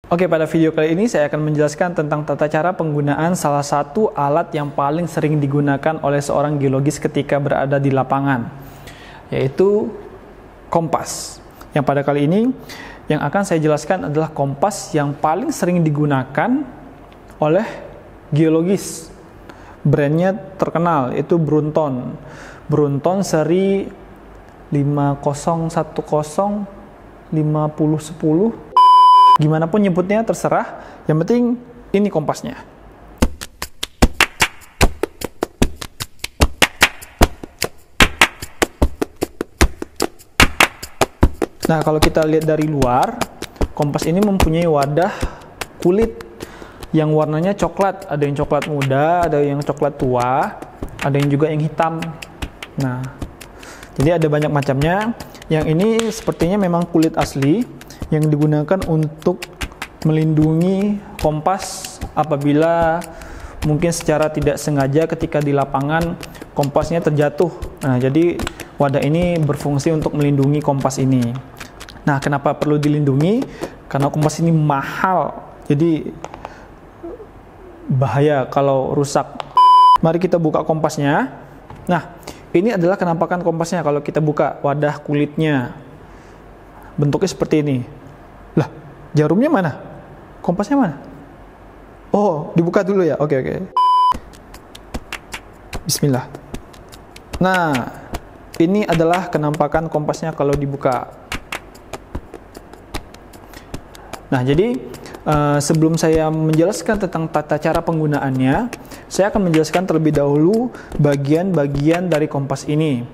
Oke, pada video kali ini saya akan menjelaskan tentang tata cara penggunaan salah satu alat yang paling sering digunakan oleh seorang geologis ketika berada di lapangan, yaitu kompas. Yang pada kali ini yang akan saya jelaskan adalah kompas yang paling sering digunakan oleh geologis. Brandnya terkenal, yaitu Brunton. Brunton seri 5010 5010. Gimana pun nyebutnya terserah, yang penting ini kompasnya. Nah, kalau kita lihat dari luar, kompas ini mempunyai wadah kulit yang warnanya coklat. Ada yang coklat muda, ada yang coklat tua, ada yang juga yang hitam. Nah, jadi ada banyak macamnya. Yang ini sepertinya memang kulit asli yang digunakan untuk melindungi kompas apabila mungkin secara tidak sengaja ketika di lapangan kompasnya terjatuh. Nah, jadi wadah ini berfungsi untuk melindungi kompas ini. Nah, kenapa perlu dilindungi? Karena kompas ini mahal, jadi bahaya kalau rusak. Mari kita buka kompasnya. Nah, ini adalah kenampakan kompasnya kalau kita buka wadah kulitnya. Bentuknya seperti ini. Lah, jarumnya mana? Kompasnya mana? Oh, dibuka dulu ya. Oke. Bismillah. Nah, ini adalah kenampakan kompasnya kalau dibuka. Nah, jadi sebelum saya menjelaskan tentang tata cara penggunaannya, saya akan menjelaskan terlebih dahulu bagian-bagian dari kompas ini.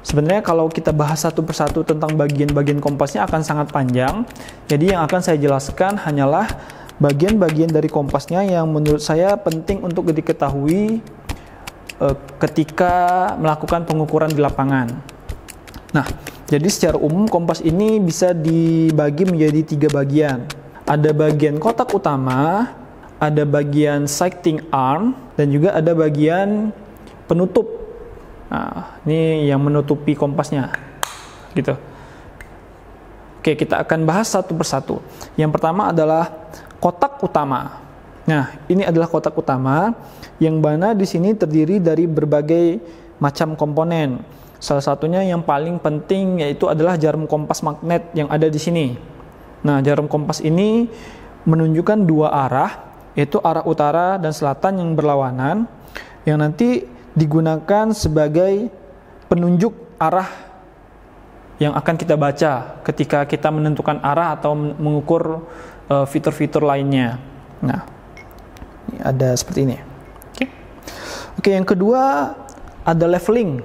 Sebenarnya kalau kita bahas satu persatu tentang bagian-bagian kompasnya akan sangat panjang. Jadi yang akan saya jelaskan hanyalah bagian-bagian dari kompasnya yang menurut saya penting untuk diketahui ketika melakukan pengukuran di lapangan. Nah, jadi secara umum kompas ini bisa dibagi menjadi 3 bagian. Ada bagian kotak utama, ada bagian sighting arm, dan juga ada bagian penutup. Nah, ini yang menutupi kompasnya, gitu. Oke, kita akan bahas satu persatu. Yang pertama adalah kotak utama. Nah, ini adalah kotak utama yang mana di sini terdiri dari berbagai macam komponen. Salah satunya yang paling penting yaitu adalah jarum kompas magnet yang ada di sini. Nah, jarum kompas ini menunjukkan 2 arah, yaitu arah utara dan selatan yang berlawanan, yang nanti digunakan sebagai penunjuk arah yang akan kita baca ketika kita menentukan arah atau mengukur fitur-fitur lainnya. Nah, ini ada seperti ini. Oke, yang kedua ada leveling.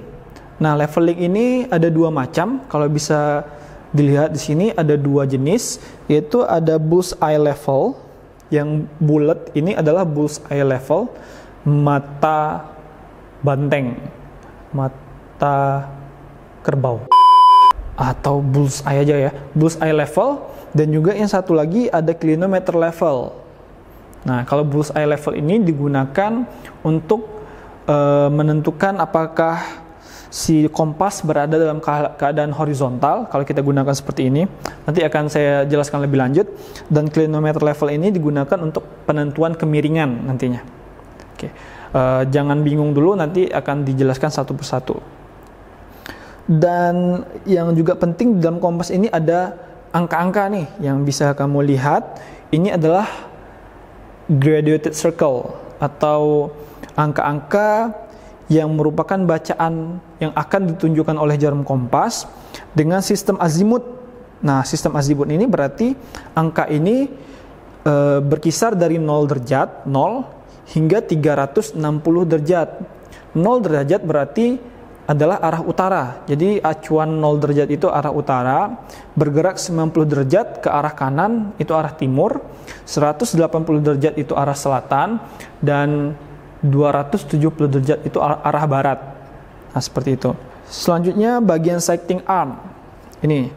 Nah, leveling ini ada 2 macam. Kalau bisa dilihat di sini ada 2 jenis, yaitu ada bull's eye level. Yang bulat ini adalah bull's eye level, mata banteng, mata kerbau, atau bull's eye aja ya, bull's eye level. Dan juga yang satu lagi ada clinometer level. Nah, kalau bull's eye level ini digunakan untuk menentukan apakah si kompas berada dalam keadaan horizontal. Kalau kita gunakan seperti ini, nanti akan saya jelaskan lebih lanjut. Dan clinometer level ini digunakan untuk penentuan kemiringan nantinya. Oke. Jangan bingung dulu, nanti akan dijelaskan satu persatu. Dan yang juga penting di dalam kompas ini ada angka-angka nih yang bisa kamu lihat. Ini adalah graduated circle atau angka-angka yang merupakan bacaan yang akan ditunjukkan oleh jarum kompas dengan sistem azimut. Nah, sistem azimut ini berarti angka ini berkisar dari 0 derajat, 0 hingga 360 derajat. 0 derajat berarti adalah arah utara. Jadi acuan 0 derajat itu arah utara, bergerak 90 derajat ke arah kanan itu arah timur, 180 derajat itu arah selatan, dan 270 derajat itu arah barat. Nah, seperti itu. Selanjutnya bagian sighting arm. Ini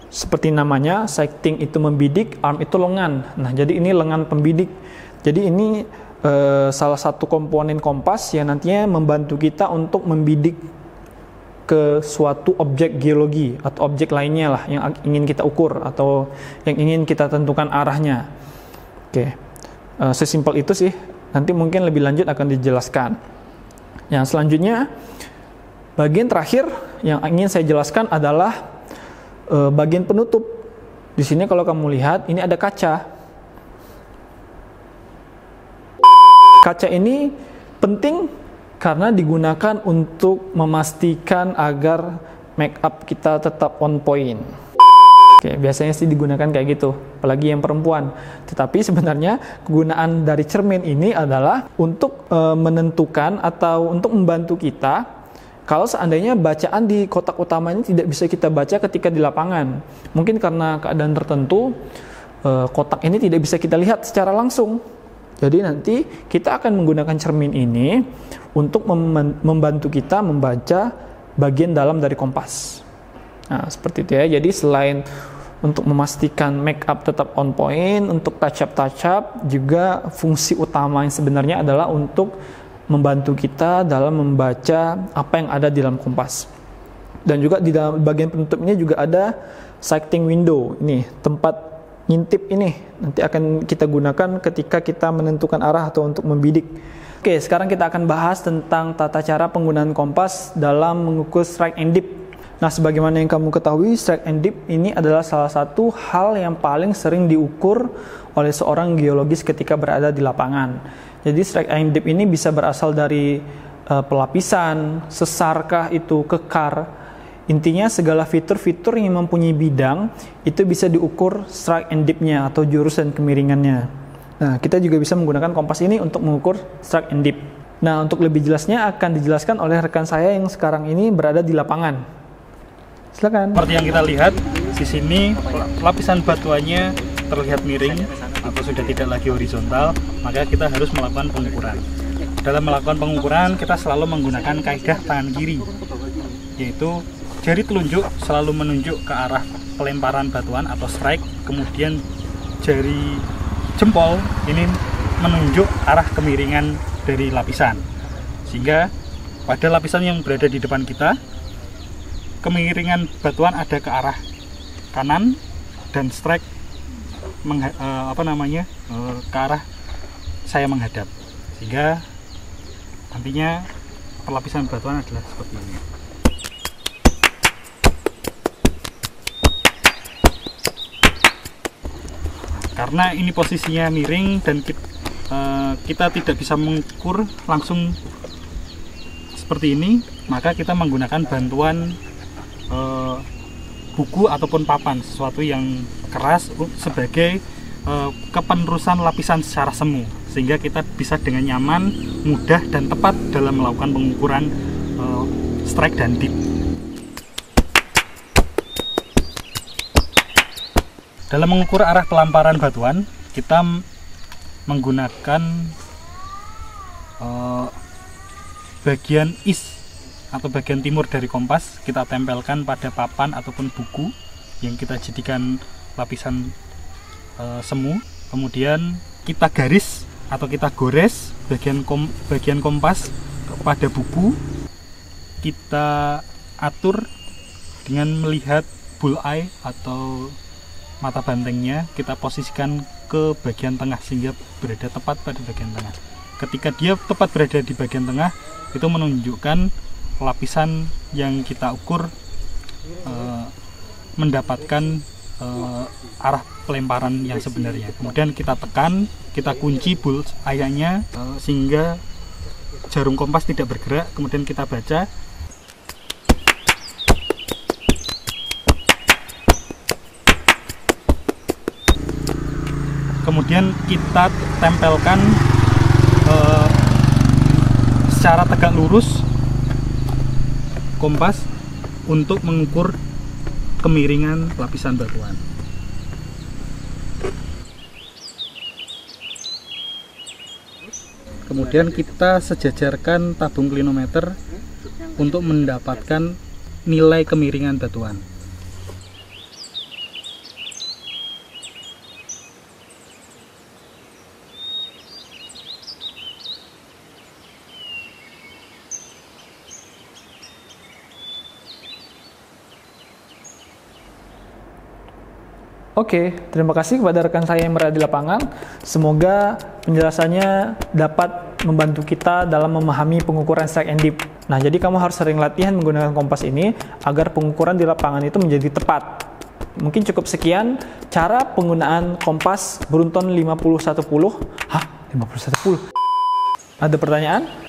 seperti namanya, sighting itu membidik, arm itu lengan. Nah, jadi ini lengan pembidik. Jadi ini salah satu komponen kompas yang nantinya membantu kita untuk membidik ke suatu objek geologi atau objek lainnya lah yang ingin kita ukur atau yang ingin kita tentukan arahnya. Oke, sesimpel itu sih. Nanti mungkin lebih lanjut akan dijelaskan. Yang selanjutnya, bagian terakhir yang ingin saya jelaskan adalah bagian penutup. Di sini kalau kamu lihat, ini ada kaca. Kaca ini penting karena digunakan untuk memastikan agar make up kita tetap on point. Oke, biasanya sih digunakan kayak gitu, apalagi yang perempuan. Tetapi sebenarnya kegunaan dari cermin ini adalah untuk menentukan atau untuk membantu kita kalau seandainya bacaan di kotak utamanya tidak bisa kita baca ketika di lapangan. Mungkin karena keadaan tertentu, kotak ini tidak bisa kita lihat secara langsung. Jadi nanti kita akan menggunakan cermin ini untuk membantu kita membaca bagian dalam dari kompas. Nah, seperti itu ya. Jadi selain untuk memastikan make up tetap on point, untuk touch up, juga fungsi utama yang sebenarnya adalah untuk membantu kita dalam membaca apa yang ada di dalam kompas. Dan juga di dalam bagian penutupnya juga ada sighting window. Ini tempat ngintip ini nanti akan kita gunakan ketika kita menentukan arah atau untuk membidik. Oke, sekarang kita akan bahas tentang tata cara penggunaan kompas dalam mengukur strike and dip. Nah, sebagaimana yang kamu ketahui, strike and dip ini adalah salah satu hal yang paling sering diukur oleh seorang geologis ketika berada di lapangan. Jadi strike and dip ini bisa berasal dari pelapisan, sesarkah itu, kekar. Intinya segala fitur-fitur yang mempunyai bidang itu bisa diukur strike and dip-nya atau jurusan kemiringannya. Nah, kita juga bisa menggunakan kompas ini untuk mengukur strike and dip. Nah, untuk lebih jelasnya akan dijelaskan oleh rekan saya yang sekarang ini berada di lapangan. Silakan. Seperti yang kita lihat di sini, lapisan batuannya terlihat miring atau sudah tidak lagi horizontal, maka kita harus melakukan pengukuran. Dalam melakukan pengukuran, kita selalu menggunakan kaidah tangan kiri, yaitu jari telunjuk selalu menunjuk ke arah pelemparan batuan atau strike, kemudian jari jempol ini menunjuk arah kemiringan dari lapisan, sehingga pada lapisan yang berada di depan kita, kemiringan batuan ada ke arah kanan dan strike ke arah saya menghadap, sehingga nantinya pelapisan batuan adalah seperti ini. Karena ini posisinya miring dan kita tidak bisa mengukur langsung seperti ini, maka kita menggunakan bantuan buku ataupun papan, sesuatu yang keras sebagai kepenerusan lapisan secara semu, sehingga kita bisa dengan nyaman, mudah, dan tepat dalam melakukan pengukuran strike dan dip. Dalam mengukur arah pelemparan batuan, kita menggunakan bagian east atau bagian timur dari kompas. Kita tempelkan pada papan ataupun buku yang kita jadikan lapisan semu. Kemudian kita garis atau kita gores bagian kompas pada buku. Kita atur dengan melihat bullseye atau mata bantengnya, kita posisikan ke bagian tengah sehingga berada tepat pada bagian tengah. Ketika dia tepat berada di bagian tengah, itu menunjukkan lapisan yang kita ukur mendapatkan arah pelemparan yang sebenarnya. Kemudian kita tekan, kita kunci bullseye-nya sehingga jarum kompas tidak bergerak. Kemudian kita baca. Kemudian kita tempelkan secara tegak lurus kompas untuk mengukur kemiringan lapisan batuan. Kemudian kita sejajarkan tabung klinometer untuk mendapatkan nilai kemiringan batuan. Oke, terima kasih kepada rekan saya yang berada di lapangan. Semoga penjelasannya dapat membantu kita dalam memahami pengukuran strike and dip. Nah, jadi kamu harus sering latihan menggunakan kompas ini agar pengukuran di lapangan itu menjadi tepat. Mungkin cukup sekian cara penggunaan kompas Brunton 5010. Hah? 5010? Ada pertanyaan?